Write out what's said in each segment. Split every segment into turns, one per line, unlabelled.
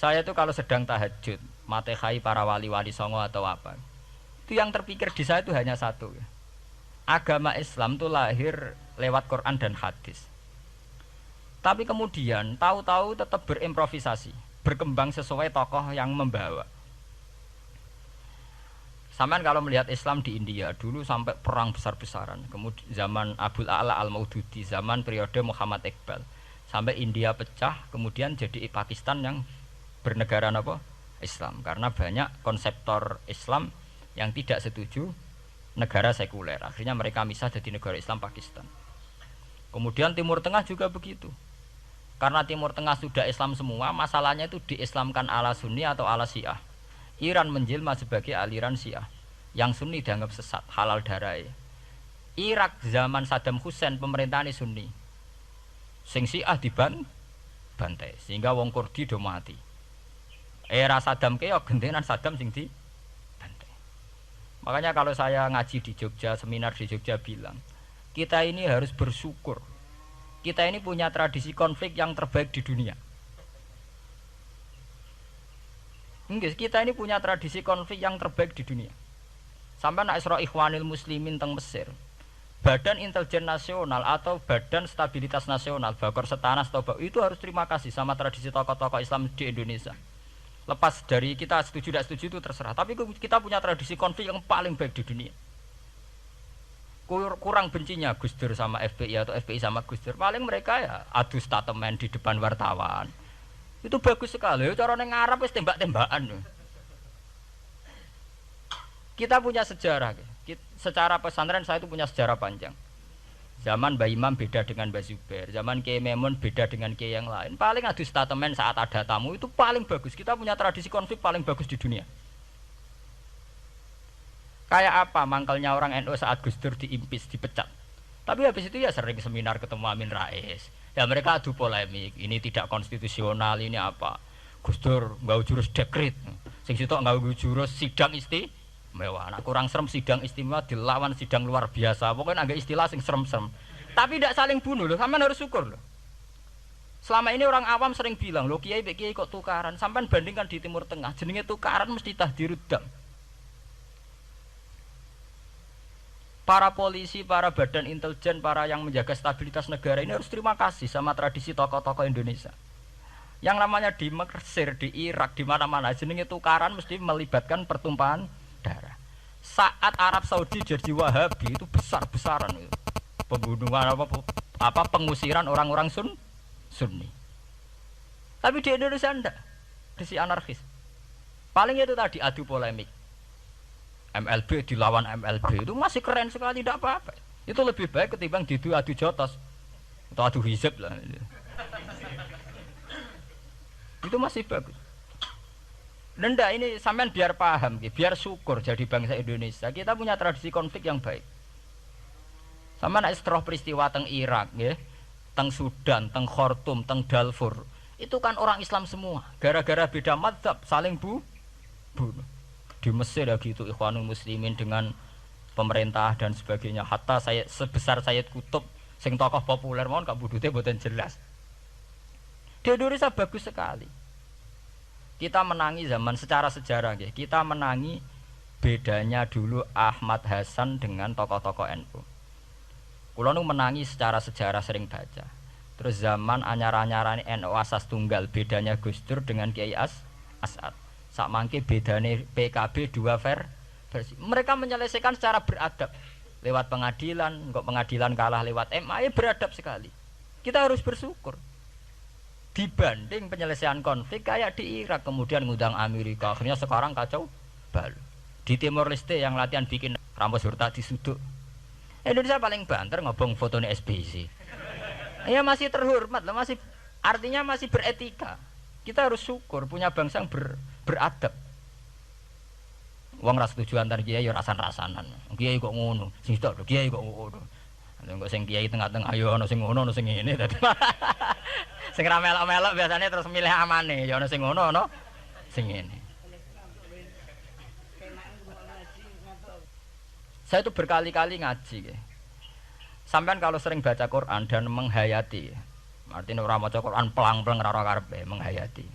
Saya itu kalau sedang tahajud, matehai para wali-wali songo atau apa, itu yang terpikir di saya itu hanya satu. Agama Islam itu lahir lewat Quran dan hadis. Tapi kemudian tahu-tahu tetap berimprovisasi, berkembang sesuai tokoh yang membawa. Sampai kalau melihat Islam di India dulu sampai perang besar-besaran, kemudian zaman Abul A'la Al-Maududi, zaman periode Muhammad Iqbal, sampai India pecah, kemudian jadi Pakistan yang bernegara apa? Islam, karena banyak konseptor Islam yang tidak setuju negara sekuler. Akhirnya mereka misah jadi negara Islam Pakistan. Kemudian Timur Tengah juga begitu. Karena Timur Tengah sudah Islam semua, masalahnya itu diislamkan ala Sunni atau ala Syiah. Iran menjelma sebagai aliran Syiah. Yang Sunni dianggap sesat, halal darah. Irak zaman Saddam Hussein pemerintahan Sunni. Sing Syiah dibantai sehingga wong Kurdi do mati. Era Saddam keok gentenan Saddam sing dibantai. Makanya kalau saya ngaji di Jogja, seminar di Jogja bilang, kita ini harus bersyukur. Kita ini punya tradisi konflik yang terbaik di dunia. Enggak, kita ini punya tradisi konflik yang terbaik di dunia. Sampai nak Isra Ikhwanil Muslimin teng Mesir, Badan Intelijen Nasional atau Badan Stabilitas Nasional, Bakor Setanas atau itu harus terima kasih sama tradisi tokoh-tokoh Islam di Indonesia. Lepas dari kita setuju tidak setuju itu terserah, tapi kita punya tradisi konflik yang paling baik di dunia. Kurang bencinya Gus Dur sama FPI atau FPI sama Gus Dur, paling mereka ya adu statement di depan wartawan. Itu bagus sekali. Cara neng Arab wis tembak-tembakan. Kita punya sejarah. Secara pesantren saya itu punya sejarah panjang. Zaman Mbah Imam beda dengan Mbah Zubair, zaman Kiai Memun beda dengan Kiai yang lain. Paling adu statement saat ada tamu itu paling bagus. Kita punya tradisi konflik paling bagus di dunia. Kayak apa mangkalnya orang NU saat Gus Dur diimpis, dipecat. Tapi habis itu ya sering seminar ketemu Amin Rais. Ya mereka adu polemik, ini tidak konstitusional, ini apa. Gus Dur nggak jurus dekret, sing sitok nggak jurus sidang istimewa. Nah, kurang serem sidang istimewa dilawan sidang luar biasa. Pokoknya agak istilah sing serem-serem. Tapi tidak saling bunuh loh, sampean harus syukur loh. Selama ini orang awam sering bilang, loh kiai kok tukaran. Sampean bandingkan di Timur Tengah, jenenge tukaran mesti tahdirudam. Para polisi, para badan intelijen, para yang menjaga stabilitas negara ini harus terima kasih sama tradisi tokoh-tokoh Indonesia. Yang namanya di Mesir, di Irak, di mana-mana jenenge tukaran mesti melibatkan pertumpahan darah. Saat Arab Saudi jadi Wahabi itu besar-besaran itu. Pembunuhan apa pengusiran orang-orang Sunni. Tapi di Indonesia enggak. Di anarkis. Paling itu tadi adu polemik. MLB dilawan MLB itu masih keren sekali, tidak apa-apa. Itu lebih baik ketimbang adu jotos atau adu hizib lah. Itu masih bagus. Nenda ini sampean biar paham, biar syukur jadi bangsa Indonesia. Kita punya tradisi konflik yang baik. Sama nak setelah peristiwa teng Irak, ya, teng Sudan, teng Khartoum, teng Darfur, itu kan orang Islam semua. Gara-gara beda mazhab saling bunuh. Di Mesir ya gitu Ikhwanul Muslimin dengan pemerintah dan sebagainya. Hatta saya sebesar Sayyid Qutb sing tokoh populer mohon gak budute mboten jelas. Di Indonesia bagus sekali. Kita menangi zaman secara sejarah ya. Kita menangi bedanya dulu Ahmad Hasan dengan tokoh-tokoh NU. Kula nu menangi secara sejarah sering baca. Terus zaman anyar-anyarane NU asas tunggal bedanya Gus Dur dengan Kiai As'ad. Sak mangke bedane PKB dua versi. Mereka menyelesaikan secara beradab. Lewat pengadilan, kok pengadilan kalah lewat MA, beradab sekali. Kita harus bersyukur. Dibanding penyelesaian konflik kayak di Irak, kemudian ngundang Amerika, akhirnya sekarang kacau balau. Di Timor Leste yang latihan bikin Ramos Hurta disuduk. Indonesia paling banter ngobong fotonya SBC. Ya masih terhormat lah, masih artinya masih beretika. Kita harus syukur punya bangsa yang beradab. Wong ras setuju antar kiai ya rasan-rasanan. Kiai kok ngono, sing tok kiai kok ngono. Kok sing kiai tengah-tengah ayo ana sing ngono, ana sing ngene dadi. Sing ra melok-melok biasanya terus milih amane, ya ana sing ngono, ana sing ngene. Saya itu berkali-kali ngaji. Sampean kalau sering baca Quran dan menghayati, artinya ora maca Quran pelang-pelang ora karepe menghayati.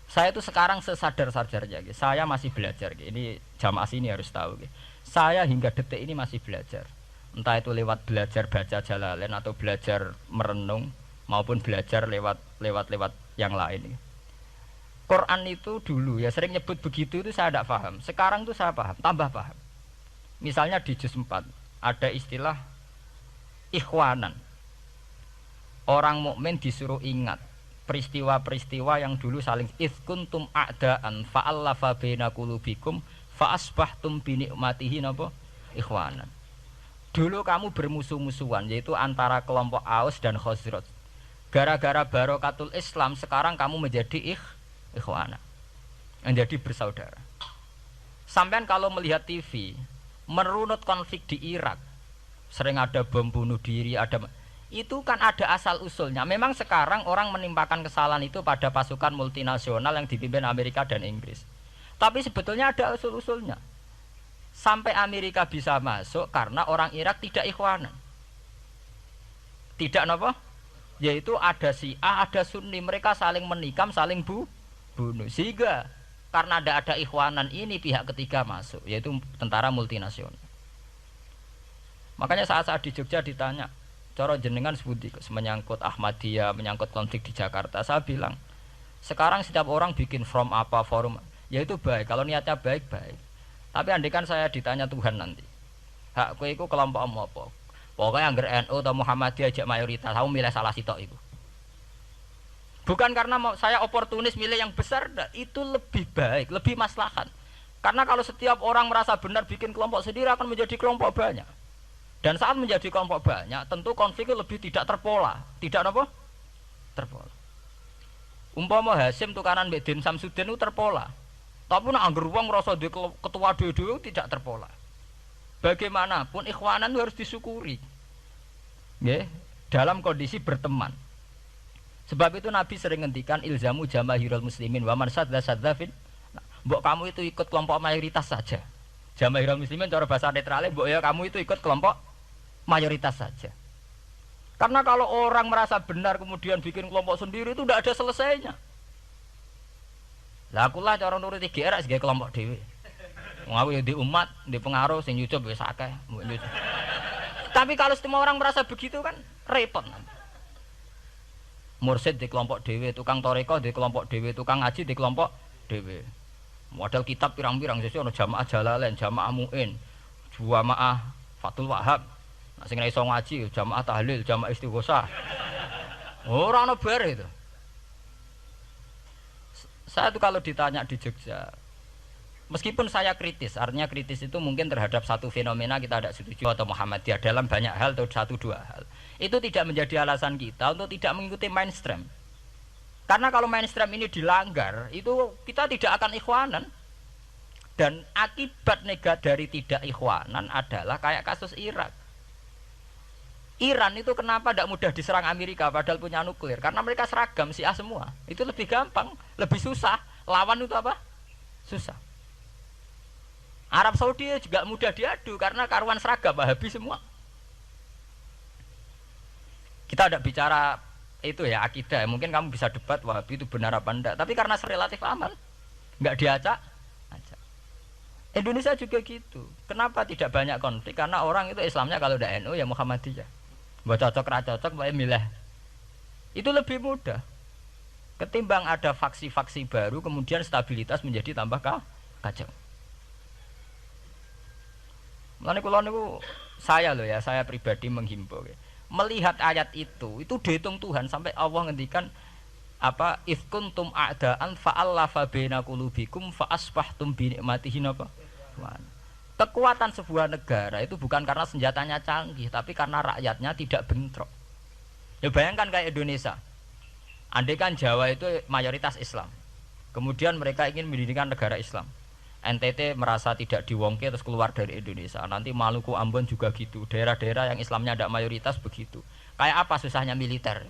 Saya itu sekarang sesadar-sadarnya, saya masih belajar. Ini jamaah sini harus tahu. Saya hingga detik ini masih belajar. Entah itu lewat belajar baca Jalalain atau belajar merenung maupun belajar lewat yang lain. Quran itu dulu ya sering nyebut begitu itu saya tidak paham. Sekarang itu saya paham, tambah paham. Misalnya di juz 4 ada istilah ikhwanan. Orang mukmin disuruh ingat peristiwa-peristiwa yang dulu saling kuntum a'daan fa'allafa baina qulubikum fa'asbahtum bi ni'matihi napa ikhwanan. Dulu kamu bermusuh-musuhan yaitu antara kelompok Aus dan Khazraj. Gara-gara barokatul Islam sekarang kamu menjadi ikhwana. Menjadi bersaudara. Sampean kalau melihat TV merunut konflik di Irak, sering ada bom bunuh diri, itu kan ada asal usulnya. Memang sekarang orang menimpakan kesalahan itu pada pasukan multinasional yang dipimpin Amerika dan Inggris. Tapi sebetulnya ada usul-usulnya. Sampai Amerika bisa masuk karena orang Irak tidak ikhwanan. Tidak apa? Yaitu ada Syiah, ada Sunni, mereka saling menikam, saling bunuh. Sehingga karena ada ikhwanan ini pihak ketiga masuk, yaitu tentara multinasional. Makanya saat di Jogja ditanya, cara jenengan sebuti menyangkut Ahmadiyah, menyangkut konflik di Jakarta, saya bilang, sekarang setiap orang bikin from apa forum, yaitu baik, kalau niatnya baik-baik. Tapi andaikan saya ditanya Tuhan nanti, hak kowe iku kelompok apa? Pokoknya angger NU atau Muhammadiyah ajak mayoritas, aku milih salah sitok itu. Bukan karena saya oportunis milih yang besar, itu lebih baik, lebih maslahat. Karena kalau setiap orang merasa benar bikin kelompok sendiri akan menjadi kelompok banyak. Dan saat menjadi kelompok banyak, tentu konfliknya lebih tidak terpola. Tidak apa? Terpola. Umpama Hasim tukaran mbek Din Samsudin itu terpola. Tapi nek angger wong ngrasa ketua dhewe tidak terpola. Bagaimanapun ikhwanan itu harus disyukuri. Nggih, dalam kondisi berteman. Sebab itu Nabi sering ngendikan ilzamu jamaahirul muslimin wa man sadza fin. Mbok kamu itu ikut kelompok mayoritas saja. Jamaahirul muslimin cara bahasa netralnya mbok ya kamu itu ikut kelompok mayoritas saja. Karena kalau orang merasa benar kemudian bikin kelompok sendiri itu tidak ada selesainya. Lah akulah cara nuruti GR sebagai kelompok dhewe. Wong aku ya di umat, di pengaruh sing YouTube wis akeh. Tapi kalau semua orang merasa begitu kan repot nanti. Mursid di kelompok dhewe, tukang toreko di kelompok dhewe, tukang ngaji di kelompok dhewe. Model kitab pirang-pirang sesuk ana jamaah Jalalain, jamaah Muin, jamaah Fathul Wahhab. Nek sing iso ngaji jamaah tahlil, jamaah istighosah. Ora ana bar itu. Saya tuh kalau ditanya di Jogja, meskipun saya kritis, artinya kritis itu mungkin terhadap satu fenomena kita tidak setuju atau Muhammadiyah dalam banyak hal atau satu dua hal. Itu tidak menjadi alasan kita untuk tidak mengikuti mainstream. Karena kalau mainstream ini dilanggar, itu kita tidak akan ikhwanan. Dan akibat negatif dari tidak ikhwanan adalah kayak kasus Irak. Iran itu kenapa tidak mudah diserang Amerika padahal punya nuklir? Karena mereka seragam Syiah semua. Itu lebih gampang, lebih susah. Lawan itu apa? Susah. Arab Saudi juga mudah diadu karena karuan seragam Wahabi semua. Kita tidak bicara itu ya akidah. Mungkin kamu bisa debat Wahabi itu benar apa enggak. Tapi karena relatif aman, nggak diacak. Indonesia juga gitu. Kenapa tidak banyak konflik? Karena orang itu Islamnya kalau udah NU ya Muhammadiyah. Buat cocok cocok, boleh milih. Itu lebih mudah. Ketimbang ada faksi-faksi baru, kemudian stabilitas menjadi tambah kacau. Mulane kula niku saya loh ya, saya pribadi menghimbau ya. Melihat ayat itu dihitung Tuhan sampai Allah ngendikan apa ifkuntum a'daan fa'allafa baina qulubikum fa asbahtum bi ni'matihi apa? Kekuatan sebuah negara itu bukan karena senjatanya canggih, tapi karena rakyatnya tidak bentrok. Ya bayangkan kayak Indonesia. Andai kan Jawa itu mayoritas Islam. Kemudian mereka ingin mendirikan negara Islam. NTT merasa tidak diwongke terus keluar dari Indonesia. Nanti Maluku, Ambon juga gitu. Daerah-daerah yang Islamnya tidak mayoritas begitu. Kayak apa susahnya militer?